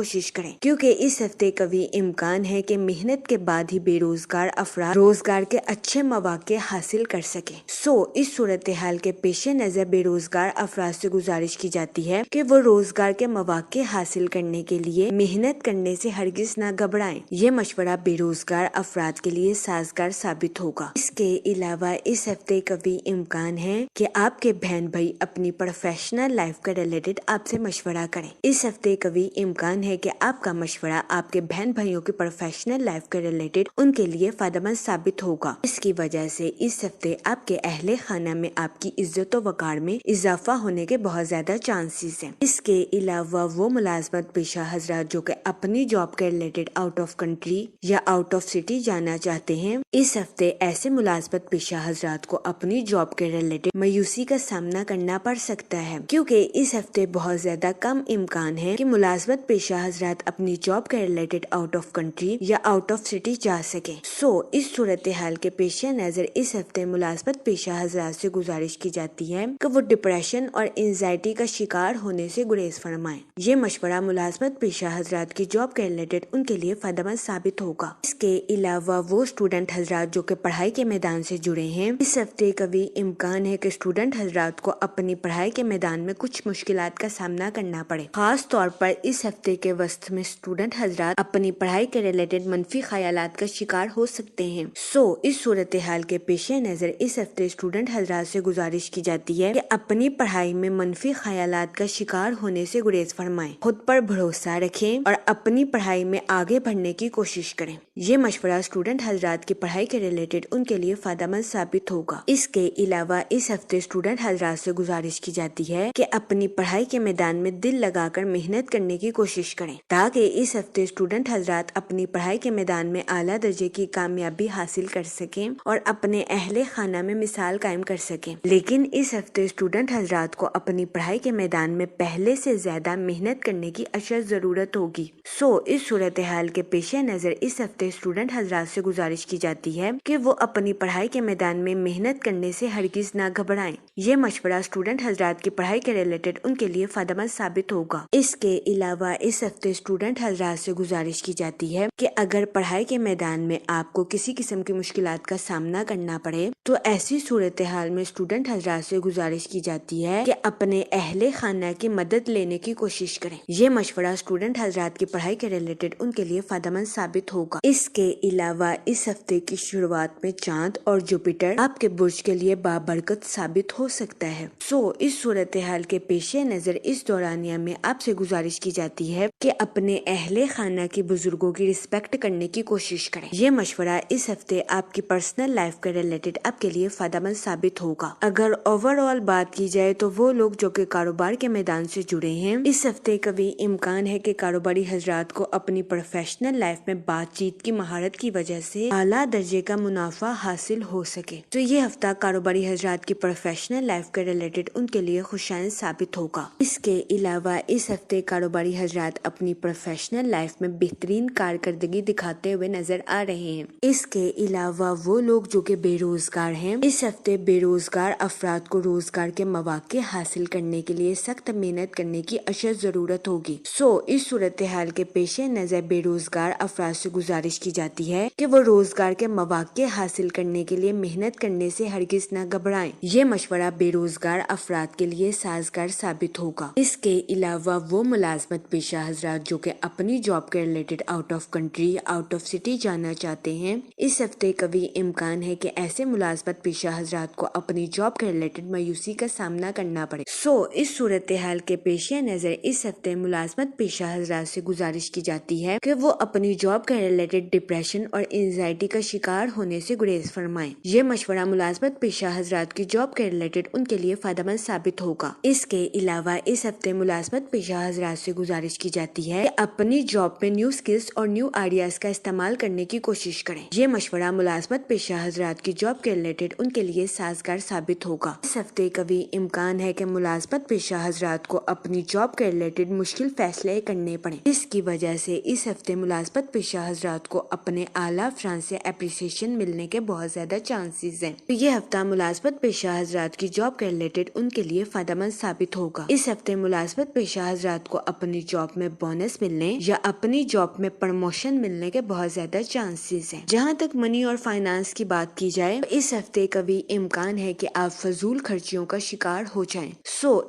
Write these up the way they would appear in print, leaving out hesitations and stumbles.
کوشش کریں، کیونکہ اس ہفتے قوی امکان ہے کہ محنت کے بعد ہی بے روزگار افراد روزگار کے اچھے مواقع حاصل کر سکیں۔ اس صورتحال کے پیش نظر بے روزگار افراد سے گزارش کی جاتی ہے کہ وہ روزگار کے مواقع حاصل کرنے کے لیے محنت کرنے سے ہرگز نہ گھبرائیں۔ یہ مشورہ بے روزگار افراد کے لیے سازگار ثابت ہوگا۔ اس کے علاوہ اس ہفتے قوی امکان ہے کہ آپ کے بہن بھائی اپنی پروفیشنل لائف کے ریلیٹڈ آپ سے مشورہ کریں۔ اس ہفتے قوی امکان ہے کہ آپ کا مشورہ آپ کے بہن بھائیوں کی پروفیشنل لائف کے ریلیٹڈ ان کے لیے فائدہ مند ثابت ہوگا۔ اس کی وجہ سے اس ہفتے آپ کے اہل خانہ میں آپ کی عزت و وقار میں اضافہ ہونے کے بہت زیادہ چانسز ہیں۔ اس کے علاوہ وہ ملازمت پیشہ حضرات جو کہ اپنی جاب کے ریلیٹڈ آؤٹ آف کنٹری یا آؤٹ آف سٹی جانا چاہتے ہیں، اس ہفتے ایسے ملازمت پیشہ حضرات کو اپنی جاب کے ریلیٹڈ مایوسی کا سامنا کرنا پڑ سکتا ہے، کیونکہ اس ہفتے بہت زیادہ کم امکان ہے کہ ملازمت پیشہ حضرات اپنی جاب کے ریلیٹڈ آؤٹ آف کنٹری یا آؤٹ آف سٹی جا سکیں۔ اس صورتحال کے پیش نظر اس ہفتے ملازمت پیشہ حضرات سے گزارش کی جاتی ہے کہ وہ ڈپریشن اور انزائٹی کا شکار ہونے سے گریز فرمائیں۔ یہ مشورہ ملازمت پیشہ حضرات کی جاب کے ریلیٹڈ ان کے لیے فائدہ مند ثابت ہوگا۔ اس کے علاوہ وہ اسٹوڈنٹ حضرات جو کہ پڑھائی کے میدان سے جڑے ہیں، اس ہفتے قوی امکان ہے کہ اسٹوڈنٹ حضرات کو اپنی پڑھائی کے میدان میں کچھ مشکلات کا سامنا کرنا پڑے۔ خاص طور پر اس ہفتے کے وسط میں اسٹوڈنٹ حضرات اپنی پڑھائی کے ریلیٹڈ منفی خیالات کا شکار ہو سکتے ہیں۔ اس صورتحال کے پیش نظر اس ہفتے اسٹوڈنٹ حضرات سے گزارش کی جاتی ہے کہ اپنی پڑھائی میں منفی خیالات کا شکار ہونے سے گریز فرمائیں، خود پر بھروسہ رکھیں اور اپنی پڑھائی میں آگے بڑھنے کی کوشش کریں۔ یہ مشورہ اسٹوڈنٹ حضرات کی پڑھائی کے ریلیٹڈ ان کے لیے فائدہ مند ثابت ہوگا۔ اس کے علاوہ اس ہفتے اسٹوڈنٹ حضرات سے گزارش کی جاتی ہے کہ اپنی پڑھائی کے میدان میں دل لگا کر محنت کرنے کی کوشش کریں، تاکہ اس ہفتے اسٹوڈنٹ حضرات اپنی پڑھائی کے میدان میں اعلیٰ درجے کی کامیابی حاصل کر سکیں اور اپنے اہل خانہ میں مثال قائم کر سکیں۔ لیکن اس ہفتے اسٹوڈنٹ حضرات کو اپنی پڑھائی کے میدان میں پہلے سے زیادہ محنت کرنے کی اشد ضرورت ہوگی۔ اس صورتحال کے پیش نظر اس ہفتے اسٹوڈنٹ حضرات سے گزارش کی جاتی ہے کہ وہ اپنی پڑھائی کے میدان میں محنت کرنے سے ہرگز نہ گھبرائیں۔ یہ مشورہ اسٹوڈنٹ حضرات کی پڑھائی کے ریلیٹڈ ان کے لیے فائدہ مند ثابت ہوگا۔ اس کے علاوہ اس ہفتے اسٹوڈنٹ حضرات سے گزارش کی جاتی ہے کہ اگر پڑھائی کے میدان میں آپ کو کسی قسم کی مشکلات کا سامنا کرنا پڑے تو ایسی صورتحال میں اسٹوڈنٹ حضرات سے گزارش کی جاتی ہے کہ اپنے اہل خانہ کی مدد لینے کی کوشش کریں۔ یہ مشورہ اسٹوڈنٹ حضرات کی پڑھائی کے ریلیٹڈ ان کے لیے فائدہ مند ثابت ہوگا۔ اس کے علاوہ اس ہفتے کی شروعات میں چاند اور جوپیٹر آپ کے برج کے لیے بابرکت ثابت ہو سکتا ہے۔ اس صورتحال کے پیش نظر اس دورانیہ میں آپ سے گزارش کی جاتی ہے کہ اپنے اہل خانہ کی بزرگوں کی رسپیکٹ کرنے کی کوشش کریں۔ یہ مشورہ اس ہفتے آپ کی پرسنل لائف کے ریلیٹڈ آپ کے لیے فائدہ مند ثابت ہوگا۔ اگر اوور آل بات کی جائے تو وہ لوگ جو کہ کاروبار کے میدان سے جڑے ہیں، اس ہفتے قوی امکان ہے کہ کاروباری حضرات کو اپنی پروفیشنل لائف میں بات چیت کی مہارت کی وجہ سے اعلیٰ درجے کا منافع حاصل ہو سکے۔ یہ ہفتہ کاروباری حضرات کی پروفیشنل لائف کے ریلیٹڈ ان کے لیے خوشائند ثابت ہوگا۔ اس کے علاوہ اس ہفتے کاروباری حضرات اپنی پروفیشنل لائف میں بہترین کارکردگی دکھاتے ہوئے نظر آ رہے ہیں۔ اس کے علاوہ وہ لوگ جو کہ بے روزگار ہیں، اس ہفتے بے روزگار افراد کو روزگار کے مواقع حاصل کرنے کے لیے سخت محنت کرنے کی اشد ضرورت ہوگی۔ اس صورتحال کے پیش نظر بے روزگار افراد سے گزارش کی جاتی ہے کہ وہ روزگار کے مواقع حاصل کرنے کے لیے محنت کرنے سے ہرگز نہ گھبرائیں۔ یہ مشورہ بے روزگار افراد کے لیے سازگار ثابت ہوگا۔ اس کے علاوہ وہ ملازمت پیشہ حضرات جو کہ اپنی جاب کے related out of country out of city جانا چاہتے ہیں، اس ہفتے قوی امکان ہے کہ ایسے ملازمت پیشہ حضرات کو اپنی جاب کے ریلیٹڈ مایوسی کا سامنا کرنا پڑے۔ اس صورتحال کے پیش نظر اس ہفتے ملازمت پیشہ حضرات سے گزارش کی جاتی ہے کہ وہ اپنی جاب کے ریلیٹڈ ڈپریشن اور انزائٹی کا شکار ہونے سے گریز فرمائیں۔ یہ مشورہ ملازمت پیشہ حضرات کی جاب کے ریلیٹڈ ان کے لیے فائدہ مند ثابت ہوگا۔ اس کے علاوہ اس ہفتے ملازمت پیشہ حضرات سے گزارش کی جاتی ہے کہ اپنی جاب میں نیو سکلز اور نیو آئیڈیاز کا استعمال کرنے کی کوشش کریں۔ یہ مشورہ ملازمت پیشہ حضرات کی جاب کے ریلیٹڈ ان کے لیے سازگار ثابت ہوگا۔ اس ہفتے قوی امکان ہے کہ ملازمت پیشہ حضرات کو اپنی جاب کے ریلیٹڈ مشکل فیصلے کرنے پڑیں، جس کی وجہ سے اس ہفتے ملازمت پیشہ حضرات کو اپنے اعلیٰ افسران سے اپریسیشن ملنے کے بہت زیادہ چانسز ہیں۔ یہ ہفتہ ملازمت پیشہ حضرات کی جاب کے ریلیٹڈ ان کے لیے فائدہ مند ثابت ہوگا۔ اس ہفتے ملازمت پیشہ حضرات کو اپنی جاب میں بونس ملنے یا اپنی جاب میں پروموشن ملنے کے بہت زیادہ چانسز ہیں۔ جہاں تک منی اور فائنانس کی بات کی جائے تو اس ہفتے کبھی امکان ہے کہ آپ فضول خرچیوں کا شکار ہو جائیں۔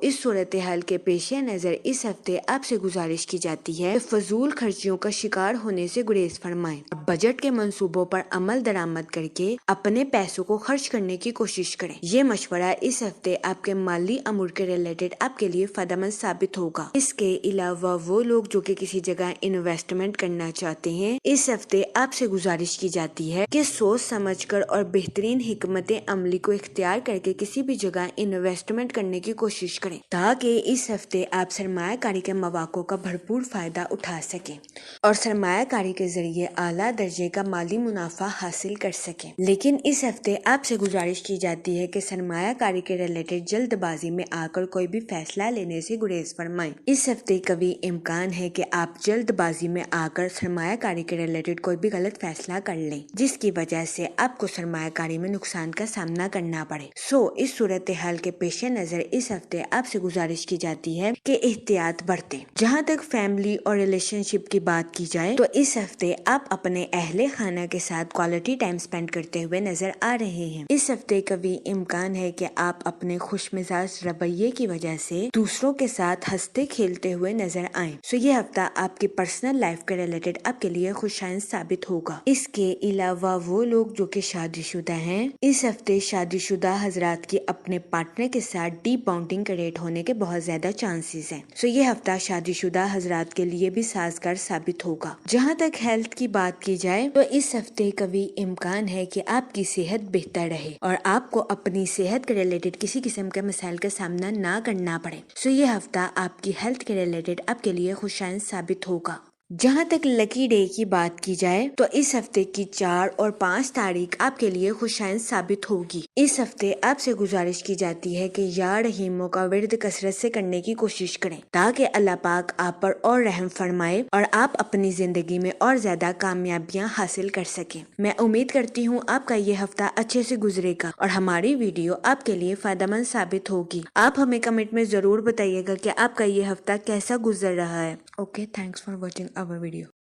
اس صورتحال کے پیش نظر اس ہفتے آپ سے گزارش کی جاتی ہے کہ فضول خرچیوں کا شکار ہونے سے گریز فرمائیں۔ بجٹ کے منصوبوں پر عمل درآمد کر کے اپنے پیسوں کو خرچ کرنے کی کوشش کریں۔ یہ مشورہ اس ہفتے آپ کے مالی امور کے ریلیٹڈ آپ کے لیے فائدہ مند ثابت ہوگا۔ اس کے علاوہ وہ لوگ جو کہ کسی جگہ انویسٹمنٹ کرنا چاہتے ہیں، اس ہفتے آپ سے گزارش کی جاتی ہے کہ سوچ سمجھ کر اور بہترین حکمت عملی کو اختیار کر کے کسی بھی جگہ انویسٹمنٹ کرنے کی کوشش کریں تاکہ اس ہفتے آپ سرمایہ کاری کے مواقع کا بھرپور فائدہ اٹھا سکیں اور سرمایہ کاری کے ذریعے اعلیٰ درجے کا مالی منافع حاصل کر سکیں۔ لیکن اس ہفتے آپ سے گزارش کی جاتی ہے کہ سرمایہ کاری کے ریلیٹڈ جلد بازی میں آ کر کوئی بھی فیصلہ لینے سے گریز فرمائیں۔ اس ہفتے کبھی امکان ہے کہ آپ جلد بازی میں آ کر سرمایہ کاری کے ریلیٹڈ کوئی بھی غلط فیصلہ کر لیں جس کی وجہ سے آپ کو سرمایہ کاری میں نقصان کا سامنا کرنا پڑے۔ اس صورتحال کے پیش نظر اس ہفتے آپ سے گزارش کی جاتی ہے کہ احتیاط برتیں۔ جہاں تک فیملی اور ریلیشن شپ کی بات کی جائے تو اس ہفتے آپ اپنے اہل خانہ کے ساتھ کوالٹی ٹائم سپینڈ کرتے ہوئے نظر آ رہے ہیں۔ اس ہفتے کبھی امکان ہے کہ آپ اپنے خوش مزاج رویے کی وجہ سے دوسروں کے ساتھ ہنستے کھیلتے ہوئے نظر آئیں۔ یہ ہفتہ آپ کی پرسنل لائف کے ریلیٹڈ آپ کے لیے خوشائند ثابت ہوگا۔ اس کے علاوہ وہ لوگ جو کہ شادی شدہ ہیں، اس ہفتے شادی شدہ حضرات کی اپنے پارٹنر کے ساتھ ڈیپ بانڈنگ کریٹ ہونے کے بہت زیادہ چانسز ہیں۔ یہ ہفتہ شادی شدہ حضرات کے لیے بھی سازگار ثابت ہوگا۔ جہاں تک ہیلتھ کی بات کی جائے تو اس ہفتے کبھی امکان ہے کہ آپ کی صحت بہتر رہے اور آپ کو اپنی صحت کے ریلیٹڈ کسی قسم کے مسائل کا سامنا نہ کرنا پڑے۔ یہ ہفتہ آپ کی ہیلتھ کے ریلیٹڈ آپ کے لیے خوشائند ثابت ہوگا۔ جہاں تک لکی ڈے کی بات کی جائے تو اس ہفتے کی 4 اور 5 تاریخ آپ کے لیے خوشائند ثابت ہوگی۔ اس ہفتے آپ سے گزارش کی جاتی ہے کہ یا رحیموں کا ورد کثرت سے کرنے کی کوشش کریں تاکہ اللہ پاک آپ پر اور رحم فرمائے اور آپ اپنی زندگی میں اور زیادہ کامیابیاں حاصل کر سکیں۔ میں امید کرتی ہوں آپ کا یہ ہفتہ اچھے سے گزرے گا اور ہماری ویڈیو آپ کے لیے فائدہ مند ثابت ہوگی۔ آپ ہمیں کمنٹ میں ضرور بتائیے گا کہ آپ کا یہ ہفتہ کیسا گزر رہا ہے۔ Okay, thanks for watching our video.